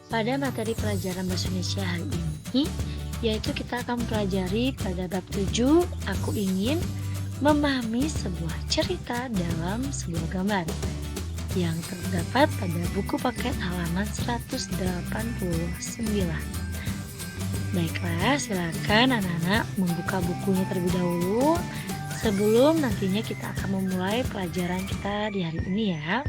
Pada materi pelajaran bahasa Indonesia hari ini, yaitu kita akan pelajari pada bab 7, aku ingin memahami sebuah cerita dalam sebuah gambar yang terdapat pada buku paket halaman 189. Baiklah, silakan anak-anak membuka bukunya terlebih dahulu sebelum nantinya kita akan memulai pelajaran kita di hari ini ya.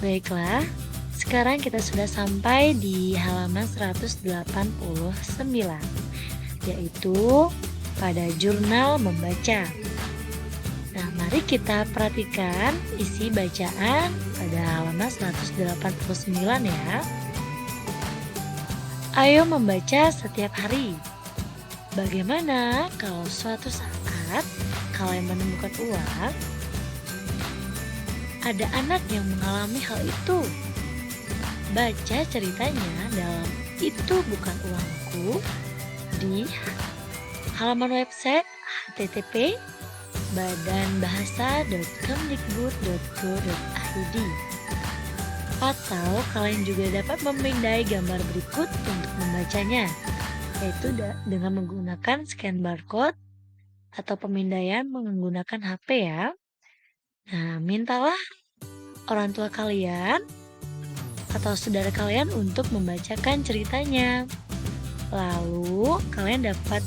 Baiklah, sekarang kita sudah sampai di halaman 189, yaitu pada jurnal membaca. Nah, mari kita perhatikan isi bacaan pada halaman 189 ya. Ayo membaca setiap hari. Bagaimana kalau suatu saat kalian menemukan uang? Ada anak yang mengalami hal itu. Baca ceritanya dalam Itu Bukan Uangku di halaman website http://badanbahasa.kemdikbud.go.id. Atau kalian juga dapat memindai gambar berikut untuk membacanya, yaitu dengan menggunakan scan barcode atau pemindaian menggunakan HP ya. Nah, mintalah orang tua kalian atau saudara kalian untuk membacakan ceritanya. Lalu, kalian dapat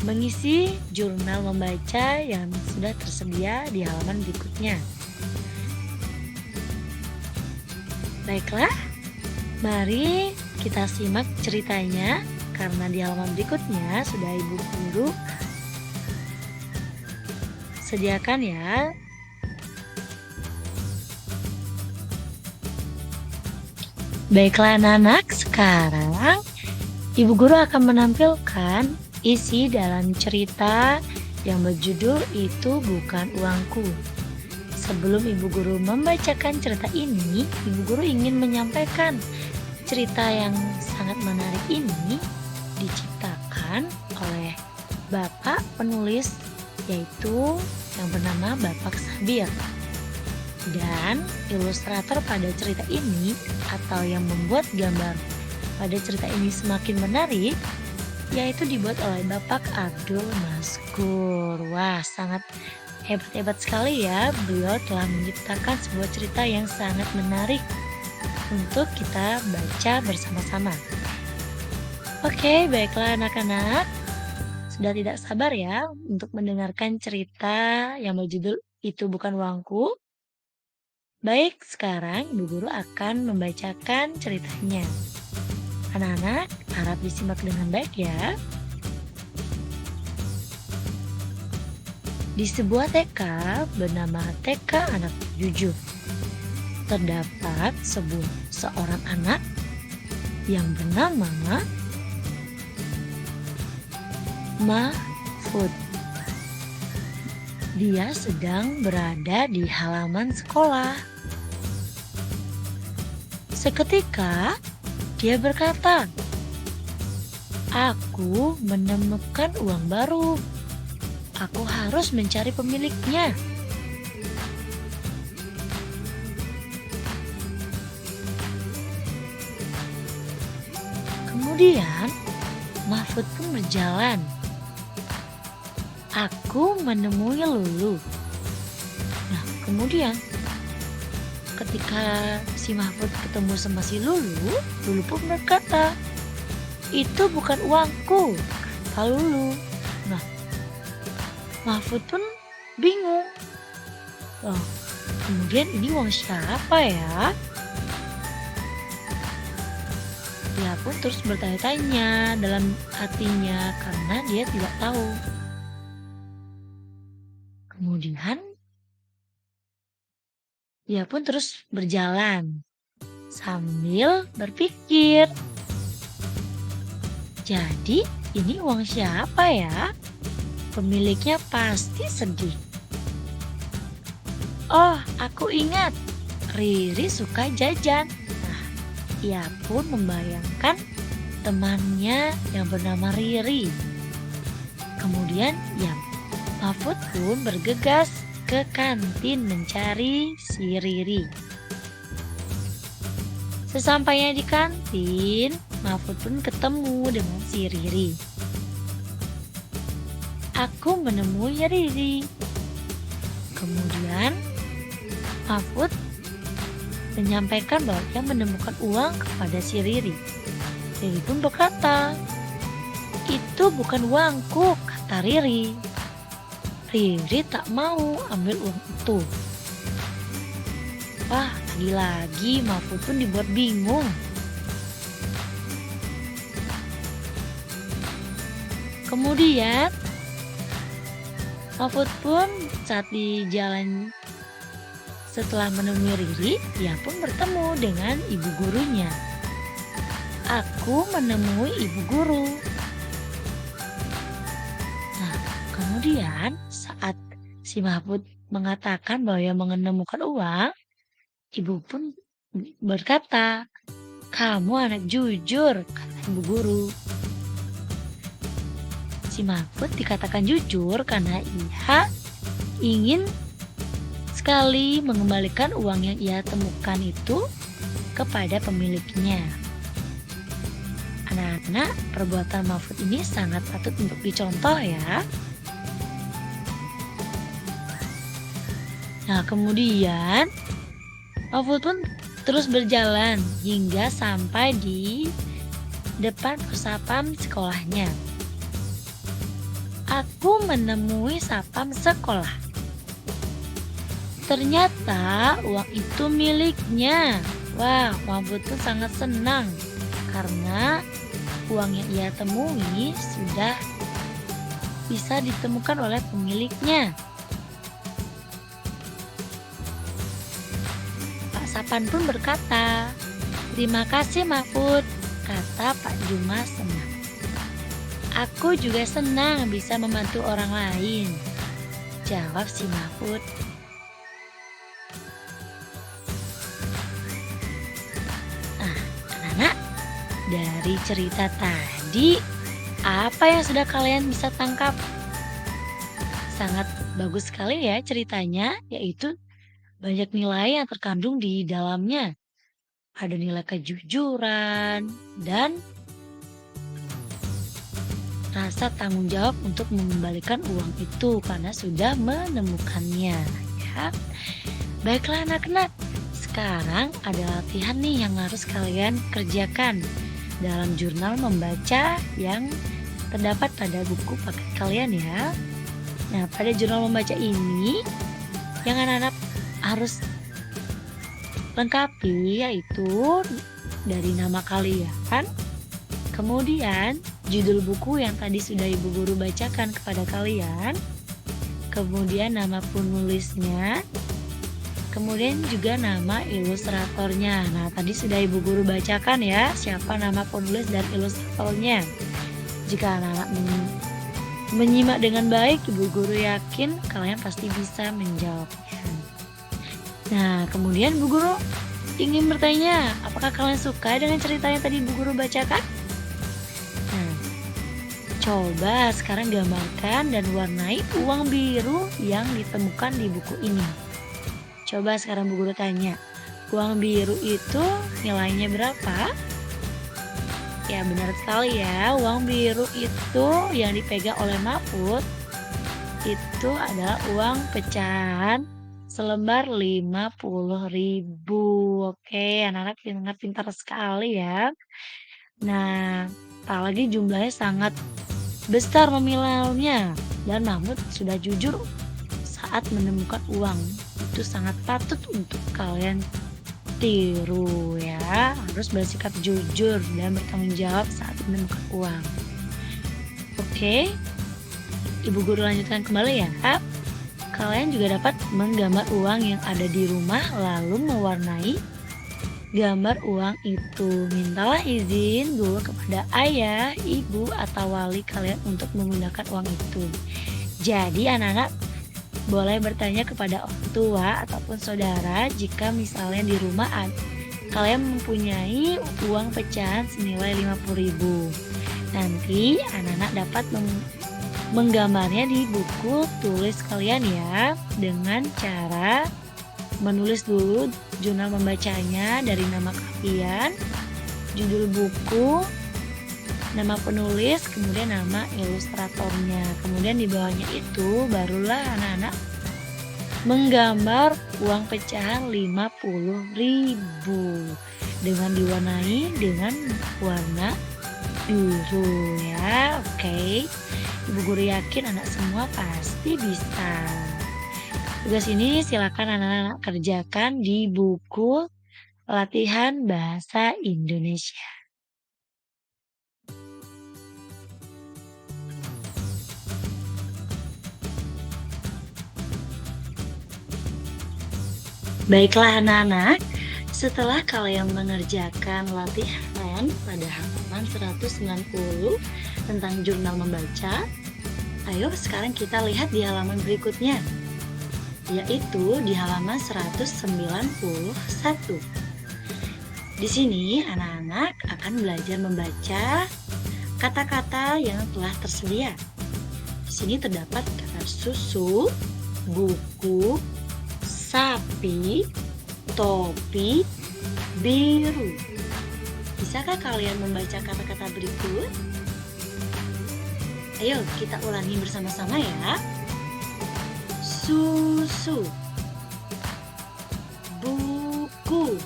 mengisi jurnal membaca yang sudah tersedia di halaman berikutnya. Baiklah, mari kita simak ceritanya karena di halaman berikutnya sudah Ibu Guru sediakan ya. Baiklah anak-anak, sekarang Ibu Guru akan menampilkan isi dalam cerita yang berjudul Itu Bukan Uangku. Sebelum Ibu Guru membacakan cerita ini, Ibu Guru ingin menyampaikan cerita yang sangat menarik ini diciptakan oleh Bapak penulis, yaitu yang bernama Bapak Sabir. Dan ilustrator pada cerita ini atau yang membuat gambar pada cerita ini semakin menarik, yaitu dibuat oleh Bapak Abdul Maskur. Wah, sangat hebat-hebat sekali ya. Beliau telah menciptakan sebuah cerita yang sangat menarik untuk kita baca bersama-sama. Oke, baiklah anak-anak. Sudah tidak sabar ya untuk mendengarkan cerita yang berjudul Itu Bukan Uangku. Baik, sekarang Ibu Guru akan membacakan ceritanya. Anak-anak, harap disimak dengan baik ya. Di sebuah TK bernama TK Anak Jujur, terdapat seorang anak yang bernama Mahfud. Dia sedang berada di halaman sekolah. Seketika dia berkata, "Aku menemukan uang baru. Aku harus mencari pemiliknya." Kemudian Mahfud pun berjalan. Aku menemui Lulu. Nah, kemudian ketika si Mahfud ketemu sama si Lulu, Lulu pun berkata, "Itu bukan uangku," kata Lulu. Nah, Mahfud pun bingung. Oh, kemudian ini uang siapa ya? Dia pun terus bertanya-tanya dalam hatinya karena dia tidak tahu. Kemudian dia pun terus berjalan sambil berpikir, "Jadi ini uang siapa ya? Pemiliknya pasti sedih. Oh, aku ingat, Riri suka jajan." Nah, ia pun membayangkan temannya yang bernama Riri. Kemudian Mahfud pun bergegas ke kantin mencari si Riri. Sesampainya di kantin, Mahfud pun ketemu dengan si Riri. Aku menemui Riri. Kemudian Mahfud menyampaikan bahwa dia menemukan uang kepada si Riri. Riri pun berkata, "Itu bukan uangku," kata Riri. Riri tak mau ambil uang itu. Wah, lagi-lagi Mahfud pun dibuat bingung. Kemudian Mahfud pun saat di jalan setelah menemui Riri, ia pun bertemu dengan ibu gurunya. Aku menemui ibu guru. Nah, kemudian saat si Mahfud mengatakan bahwa ia menemukan uang, ibu pun berkata, "Kamu anak jujur," kata ibu guru. Si Mahfud dikatakan jujur karena ia ingin sekali mengembalikan uang yang ia temukan itu kepada pemiliknya. Anak-anak, perbuatan Mahfud ini sangat patut untuk dicontoh ya. Nah, kemudian Mahfud pun terus berjalan hingga sampai di depan puspam sekolahnya. Aku menemui satpam sekolah. Ternyata uang itu miliknya. Wah, Mahfud pun sangat senang karena uang yang ia temui sudah bisa ditemukan oleh pemiliknya. Pak Sapan pun berkata, "Terima kasih Mahfud," kata Pak Juma senang. "Aku juga senang bisa membantu orang lain," jawab si Mahfud. Nah, anak-anak, dari cerita tadi, apa yang sudah kalian bisa tangkap? Sangat bagus sekali ya ceritanya, yaitu banyak nilai yang terkandung di dalamnya. Ada nilai kejujuran dan rasa tanggung jawab untuk mengembalikan uang itu karena sudah menemukannya. Ya. Baiklah anak-anak, sekarang ada latihan nih yang harus kalian kerjakan dalam jurnal membaca yang terdapat pada buku paket kalian ya. Nah, pada jurnal membaca ini yang anak-anak harus lengkapi yaitu dari nama kalian, kemudian judul buku yang tadi sudah ibu guru bacakan kepada kalian, kemudian nama penulisnya, kemudian juga nama ilustratornya. Nah, tadi sudah ibu guru bacakan ya siapa nama penulis dan ilustratornya. Jika anak-anak menyimak dengan baik, ibu guru yakin kalian pasti bisa menjawabnya. Nah, kemudian ibu guru ingin bertanya, apakah kalian suka dengan cerita yang tadi ibu guru bacakan? Nah, coba sekarang gambarkan dan warnai uang biru yang ditemukan di buku ini. Coba sekarang Bu Guru tanya, uang biru itu nilainya berapa? Ya benar sekali ya, uang biru itu yang dipegang oleh Mahfud itu adalah uang pecahan selembar 50.000. Oke, anak-anak pintar sekali ya. Nah, apalagi jumlahnya sangat besar nominalnya dan Mahfud sudah jujur saat menemukan uang. Itu sangat patut untuk kalian tiru ya, harus bersikap jujur dan bertanggung jawab saat menemukan uang. Oke, ibu guru lanjutkan kembali ya. Kalian juga dapat menggambar uang yang ada di rumah lalu mewarnai gambar uang itu. Mintalah izin dulu kepada ayah, ibu, atau wali kalian untuk menggunakan uang itu. Jadi anak-anak boleh bertanya kepada orang tua ataupun saudara jika misalnya di rumah kalian mempunyai uang pecahan senilai 50.000. Nanti anak-anak dapat menggambarnya di buku tulis kalian ya dengan cara menulis dulu jurnal membacanya dari nama kalian, judul buku, nama penulis, kemudian nama ilustratornya. Kemudian di bawahnya itu barulah anak-anak menggambar uang pecahan 50.000 dengan diwarnai dengan warna biru ya. Oke. Ibu guru yakin anak semua pasti bisa. Tugas ini silakan anak-anak kerjakan di buku latihan bahasa Indonesia. Baiklah anak-anak, setelah kalian mengerjakan latihan pada halaman 190 tentang jurnal membaca, ayo sekarang kita lihat di halaman berikutnya, yaitu di halaman 191. Di sini anak-anak akan belajar membaca kata-kata yang telah tersedia. Di sini terdapat kata susu, buku, sapi, topi, biru. Bisakah kalian membaca kata-kata berikut? Ayo kita ulangi bersama-sama ya. Susu, buku,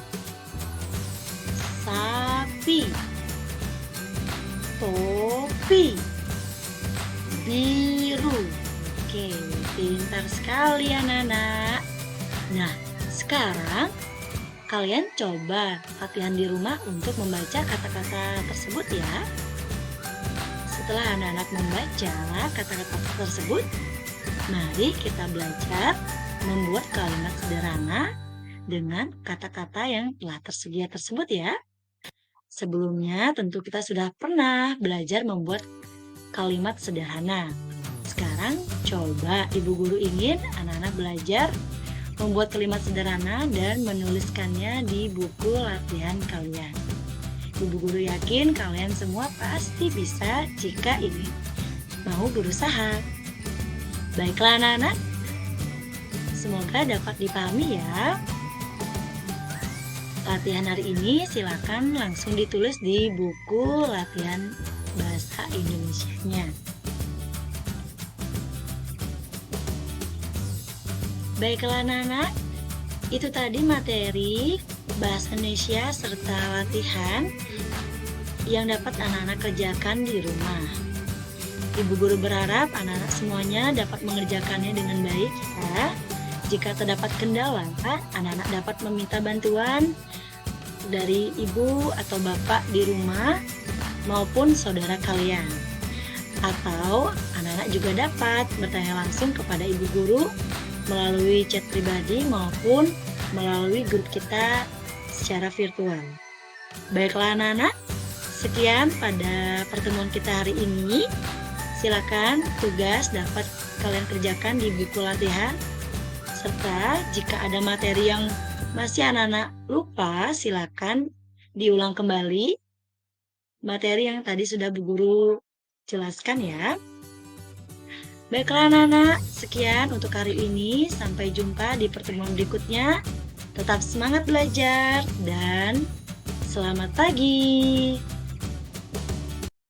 sapi, topi, biru. Oke, pintar sekali anak-anak. Nah, sekarang kalian coba latihan di rumah untuk membaca kata-kata tersebut ya. Setelah anak-anak membaca kata-kata tersebut, mari kita belajar membuat kalimat sederhana dengan kata-kata yang telah tersedia tersebut ya. Sebelumnya tentu kita sudah pernah belajar membuat kalimat sederhana. Sekarang coba ibu guru ingin anak-anak belajar membuat kalimat sederhana dan menuliskannya di buku latihan kalian. Ibu guru yakin kalian semua pasti bisa jika ini mau berusaha. Baiklah anak-anak, semoga dapat dipahami ya. Latihan hari ini silakan langsung ditulis di buku latihan bahasa Indonesianya. Baiklah anak-anak, itu tadi materi bahasa Indonesia serta latihan yang dapat anak-anak kerjakan di rumah. Ibu guru berharap anak-anak semuanya dapat mengerjakannya dengan baik ya. Jika terdapat kendala, anak-anak dapat meminta bantuan dari ibu atau bapak di rumah maupun saudara kalian. Atau anak-anak juga dapat bertanya langsung kepada ibu guru melalui chat pribadi maupun melalui grup kita secara virtual. Baiklah anak-anak, sekian pada pertemuan kita hari ini. Silakan tugas dapat kalian kerjakan di buku latihan. Serta jika ada materi yang masih anak-anak lupa, silakan diulang kembali materi yang tadi sudah Bu Guru jelaskan ya. Baiklah anak-anak, sekian untuk hari ini. Sampai jumpa di pertemuan berikutnya. Tetap semangat belajar dan selamat pagi.